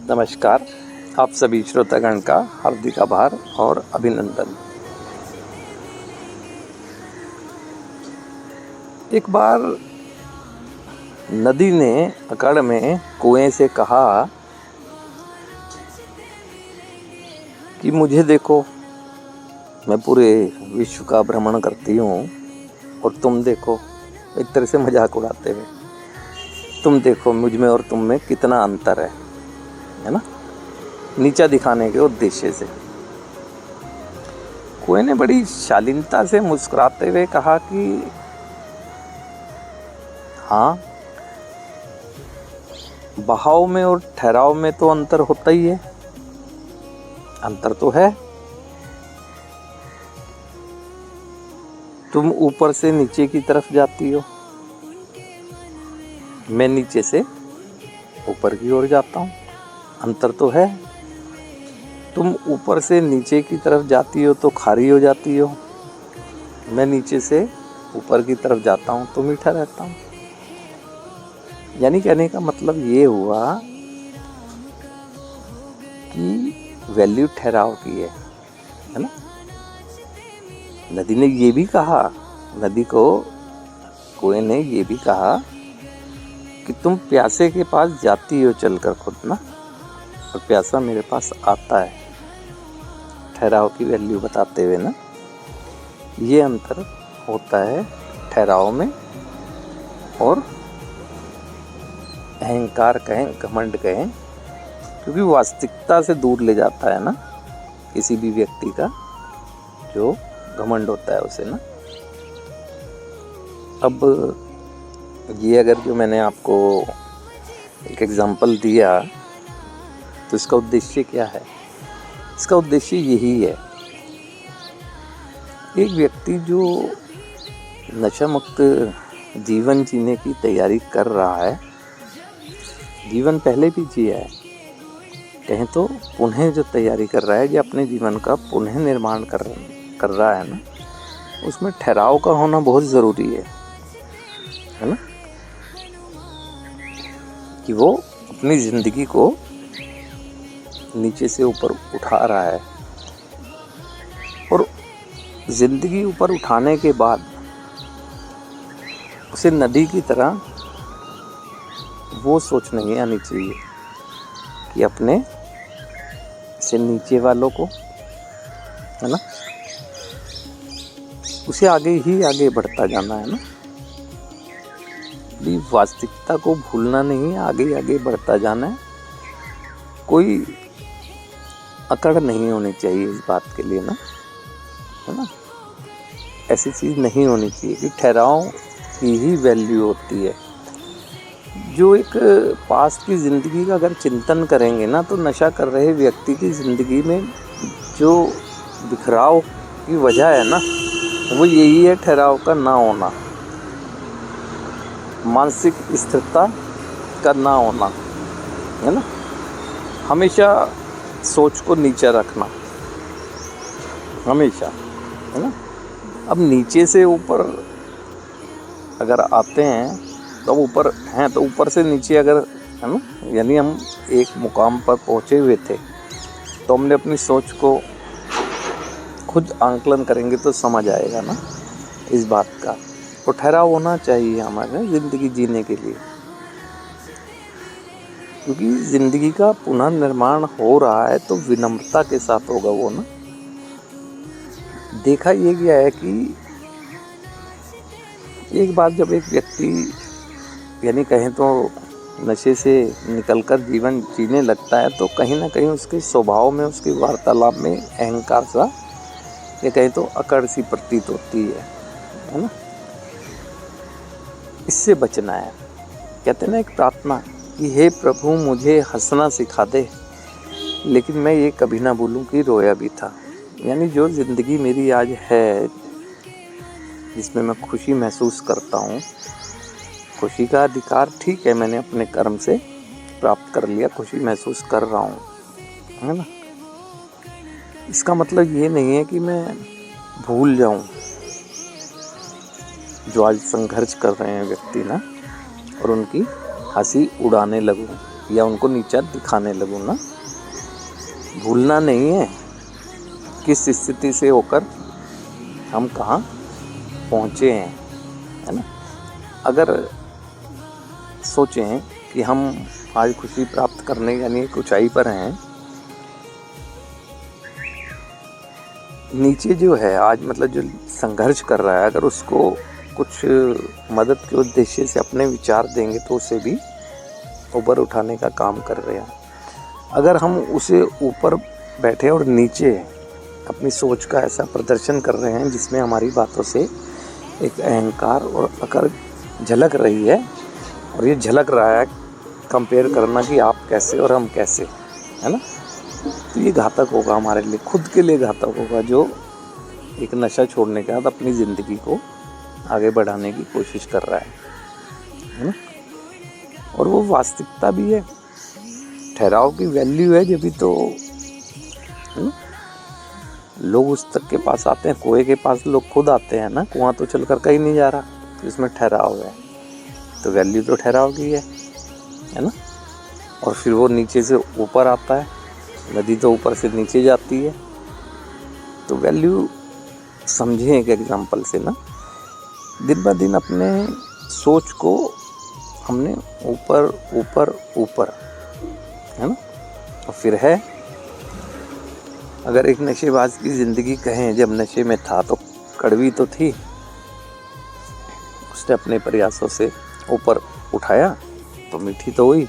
नमस्कार। आप सभी श्रोतागण का हार्दिक आभार और अभिनंदन। एक बार नदी ने अकड़ में कुएं से कहा कि मुझे देखो, मैं पूरे विश्व का भ्रमण करती हूँ और तुम देखो, एक तरह से मजाक उड़ाते हुए, तुम देखो मुझ में और तुम में कितना अंतर है ना, नीचा दिखाने के उद्देश्य से। कुएं ने बड़ी शालीनता से मुस्कुराते हुए कहा कि हाँ, बहाव में और ठहराव में तो अंतर होता ही है, अंतर तो है। तुम ऊपर से नीचे की तरफ जाती हो, मैं नीचे से ऊपर की ओर जाता हूँ, अंतर तो है। तुम ऊपर से नीचे की तरफ जाती हो तो खारी हो जाती हो, मैं नीचे से ऊपर की तरफ जाता हूँ तो मीठा रहता हूँ। यानी कहने का मतलब ये हुआ कि वैल्यू ठहराव की है ना। नदी ने ये भी कहा, नदी को कुएं ने ये भी कहा कि तुम प्यासे के पास जाती हो चलकर खुद ना, और प्यासा मेरे पास आता है, ठहराव की वैल्यू बताते हुए ना। ये अंतर होता है ठहराव में और अहंकार कहें, घमंड कहें, क्योंकि वास्तविकता से दूर ले जाता है ना किसी भी व्यक्ति का जो घमंड होता है उसे ना। अब ये अगर जो मैंने आपको एक एग्जांपल दिया तो इसका उद्देश्य क्या है? इसका उद्देश्य यही है, एक व्यक्ति जो नशा मुक्त जीवन जीने की तैयारी कर रहा है, जीवन पहले भी जिया है, कहें तो पुनः जो तैयारी कर रहा है, जो अपने जीवन का पुनः निर्माण कर रहा है ना, उसमें ठहराव का होना बहुत ज़रूरी है ना, कि वो अपनी ज़िंदगी को नीचे से ऊपर उठा रहा है, और ज़िंदगी ऊपर उठाने के बाद उसे नदी की तरह वो सोच नहीं आनी चाहिए कि अपने से नीचे वालों को, है ना, उसे आगे ही आगे बढ़ता जाना है ना। भी वास्तविकता को भूलना नहीं, आगे आगे बढ़ता जाना है। कोई अकड़ नहीं होनी चाहिए इस बात के लिए ना, है ना। ऐसी चीज़ नहीं होनी चाहिए कि ठहराव की ही वैल्यू होती है। जो एक पास्ट की ज़िंदगी का अगर चिंतन करेंगे ना, तो नशा कर रहे व्यक्ति की ज़िंदगी में जो बिखराव की वजह है ना, वो यही है ठहराव का ना होना, मानसिक स्थिरता का ना होना, है ना। हमेशा सोच को नीचे रखना, हमेशा, है ना। अब नीचे से ऊपर अगर आते हैं तो ऊपर हैं, तो ऊपर से नीचे अगर, है ना, यानी हम एक मुकाम पर पहुँचे हुए थे, तो हमने अपनी सोच को खुद आंकलन करेंगे तो समझ आएगा ना इस बात का। तो ठहराव होना चाहिए हमारे ज़िंदगी जीने के लिए, क्योंकि ज़िंदगी का पुनः निर्माण हो रहा है तो विनम्रता के साथ होगा वो ना। देखा ये गया है कि एक बार जब एक व्यक्ति, यानी कहें तो नशे से निकलकर जीवन जीने लगता है, तो कहीं ना कहीं उसके स्वभाव में, उसकी वार्तालाप में अहंकार सा, या कहें तो अकड़ सी प्रतीत होती है ना। इससे बचना है। कहते हैं ना एक प्रार्थना कि हे प्रभु मुझे हंसना सिखा दे, लेकिन मैं ये कभी ना भूलूं कि रोया भी था। यानी जो ज़िंदगी मेरी आज है, जिसमें मैं खुशी महसूस करता हूँ, खुशी का अधिकार ठीक है, मैंने अपने कर्म से प्राप्त कर लिया, खुशी महसूस कर रहा हूँ, है ना। इसका मतलब ये नहीं है कि मैं भूल जाऊँ जो आज संघर्ष कर रहे हैं व्यक्ति ना, और उनकी हंसी उड़ाने लगूं, या उनको नीचा दिखाने लगूँ ना। भूलना नहीं है किस स्थिति से होकर हम कहाँ पहुँचे हैं, है ना। अगर सोचें कि हम आज खुशी प्राप्त करने यानी एक ऊंचाई पर हैं, नीचे जो है आज मतलब जो संघर्ष कर रहा है, अगर उसको कुछ मदद के उद्देश्य से अपने विचार देंगे तो उसे भी ऊपर उठाने का काम कर रहे हैं। अगर हम उसे ऊपर बैठे और नीचे अपनी सोच का ऐसा प्रदर्शन कर रहे हैं जिसमें हमारी बातों से एक अहंकार और अकड़ झलक रही है, और ये झलक रहा है कंपेयर करना कि आप कैसे और हम कैसे, है ना, तो ये घातक होगा हमारे लिए, खुद के लिए घातक होगा, जो एक नशा छोड़ने के बाद अपनी ज़िंदगी को आगे बढ़ाने की कोशिश कर रहा है ना। और वो वास्तविकता भी है, ठहराव की वैल्यू है, जब भी तो लोग उस तक के पास आते हैं, कुएं के पास लोग खुद आते हैं ना, कुआं तो चल कर कहीं नहीं जा रहा, तो इसमें ठहराव है, तो वैल्यू तो ठहराव की है ना। और फिर वो नीचे से ऊपर आता है, नदी तो ऊपर से नीचे जाती है, तो वैल्यू समझें एक एग्जाम्पल से ना। दिन ब दिन अपने सोच को हमने ऊपर ऊपर ऊपर, है ना। और फिर है, अगर एक नशेबाज की ज़िंदगी कहें, जब नशे में था तो कड़वी तो थी, उसने अपने प्रयासों से ऊपर उठाया तो मीठी तो हुई।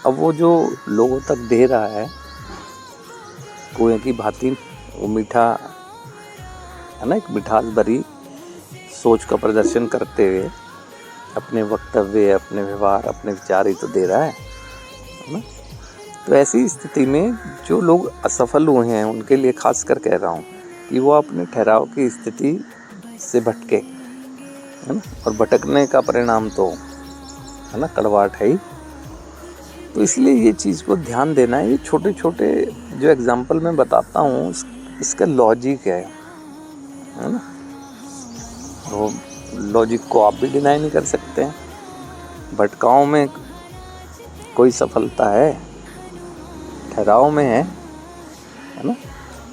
अब वो जो लोगों तक दे रहा है कुएं की भांति, वो मीठा है ना, एक मिठास भरी सोच का प्रदर्शन करते हुए अपने वक्तव्य, अपने व्यवहार, अपने विचार ही तो दे रहा है ना। तो ऐसी स्थिति में जो लोग असफल हुए हैं उनके लिए खास कर कह रहा हूँ कि वो अपने ठहराव की स्थिति से भटके, है ना, और भटकने का परिणाम तो है ना कड़वाहट है ही। तो इसलिए ये चीज़ को ध्यान देना है। ये छोटे छोटे जो एग्जाम्पल मैं बताता हूँ इसका लॉजिक है ना। वो लॉजिक को आप भी डिनाई नहीं कर सकते हैं। भटकाव में कोई सफलता है, ठहराव में है ना।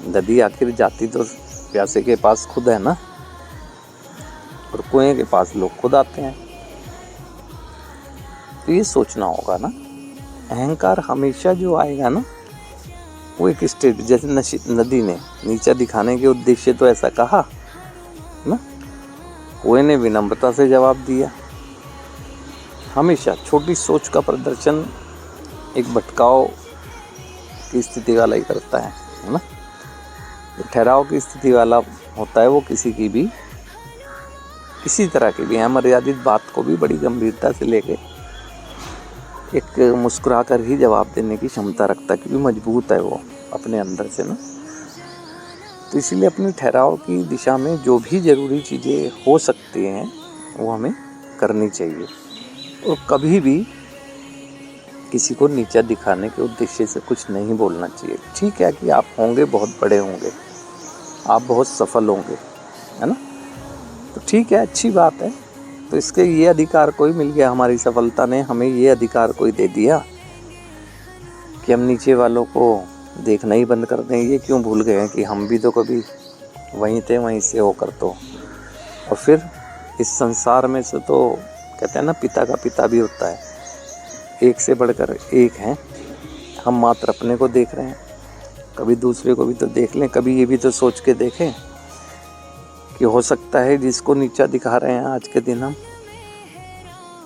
नदी आखिर जाती तो प्यासे के पास खुद है ना, और कुएं के पास लोग खुद आते हैं। तो ये सोचना होगा ना, अहंकार हमेशा जो आएगा ना, वो एक स्टेट, जैसे नदी ने नीचा दिखाने के उद्देश्य तो ऐसा कहा ना, कुएं ने विनम्रता से जवाब दिया। हमेशा छोटी सोच का प्रदर्शन एक भटकाव की स्थिति वाला ही करता है ना। ठहराव की स्थिति वाला होता है वो किसी की भी, किसी तरह की भी अमर्यादित बात को भी बड़ी गंभीरता से लेके एक मुस्कुरा कर ही जवाब देने की क्षमता रखता है, क्योंकि मजबूत है वो अपने अंदर से ना। तो इसीलिए अपने ठहराव की दिशा में जो भी ज़रूरी चीज़ें हो सकती हैं वो हमें करनी चाहिए, और कभी भी किसी को नीचा दिखाने के उद्देश्य से कुछ नहीं बोलना चाहिए। ठीक है कि आप होंगे बहुत बड़े होंगे, आप बहुत सफल होंगे, है ना, तो ठीक है, अच्छी बात है। तो इसके ये अधिकार कोई मिल गया, हमारी सफलता ने हमें ये अधिकार कोई दे दिया कि हम नीचे वालों को देखना ही बंद कर दें। ये क्यों भूल गए हैं कि हम भी तो कभी वहीं थे, वहीं से होकर तो। और फिर इस संसार में से तो कहते हैं ना, पिता का पिता भी होता है, एक से बढ़कर एक हैं। हम मात्र अपने को देख रहे हैं, कभी दूसरे को भी तो देख लें। कभी ये भी तो सोच के देखें कि हो सकता है जिसको नीचा दिखा रहे हैं आज के दिन हम,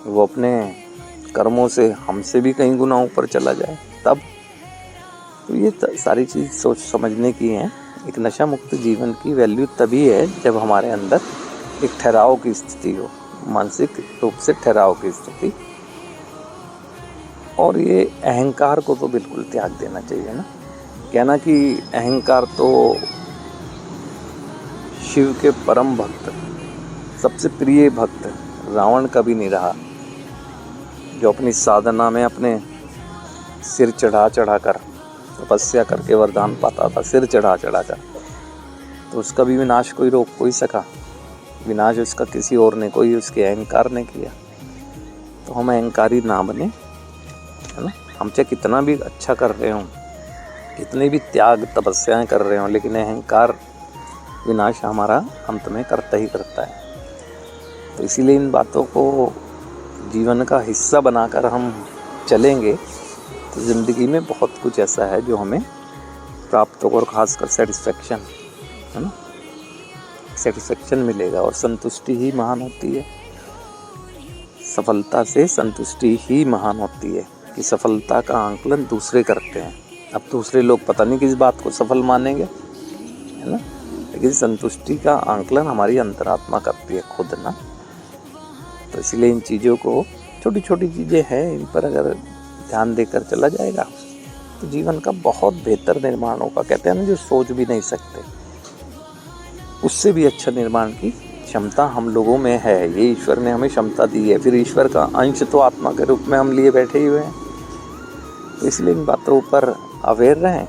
वो अपने कर्मों से हमसे भी कहीं गुना ऊपर चला जाए तब। तो ये सारी चीज़ सोच समझने की है। एक नशा मुक्त जीवन की वैल्यू तभी है जब हमारे अंदर एक ठहराव की स्थिति हो, मानसिक रूप से ठहराव की स्थिति। और ये अहंकार को तो बिल्कुल त्याग देना चाहिए ना। कहना कि अहंकार तो शिव के परम भक्त, सबसे प्रिय भक्त रावण कभी नहीं रहा, जो अपनी साधना में अपने सिर चढ़ा चढ़ा कर तपस्या करके वरदान पाता था, सिर चढ़ा चढ़ा कर। तो उसका भी विनाश कोई रोक कोई सका? विनाश उसका किसी और ने, कोई उसके अहंकार ने किया। तो हम अहंकारी ना बने, है ना। हम चाहे कितना भी अच्छा कर रहे हों, कितनी भी त्याग तपस्याएं कर रहे हों, लेकिन अहंकार विनाश हमारा अंत में करता ही करता है। तो इसीलिए इन बातों को जीवन का हिस्सा बनाकर हम चलेंगे तो ज़िंदगी में बहुत कुछ ऐसा है जो हमें प्राप्त होगा, और ख़ासकर सेटिस्फेक्शन, है ना, सेटिस्फेक्शन मिलेगा। और संतुष्टि ही महान होती है, सफलता से संतुष्टि ही महान होती है। कि सफलता का आंकलन दूसरे करते हैं, अब दूसरे लोग पता नहीं किस बात को सफल मानेंगे, है ना, लेकिन संतुष्टि का आंकलन हमारी अंतरात्मा करती है खुद ना। तो इसलिए इन चीज़ों को, छोटी छोटी चीज़ें हैं, इन पर अगर ध्यान देकर चला जाएगा तो जीवन का बहुत बेहतर निर्माण होगा। कहते हैं ना, जो सोच भी नहीं सकते उससे भी अच्छा निर्माण की क्षमता हम लोगों में है। ये ईश्वर ने हमें क्षमता दी है, फिर ईश्वर का अंश तो आत्मा के रूप में हम लिए बैठे ही हुए हैं। तो इसलिए इन बातों पर अवेयर रहें,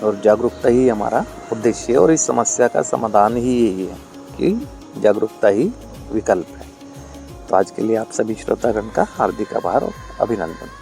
और जागरूकता ही हमारा उद्देश्य है। और इस समस्या का समाधान ही यही है कि जागरूकता ही विकल्प है। तो आज के लिए आप सभी श्रोतागण का हार्दिक आभार और अभिनंदन।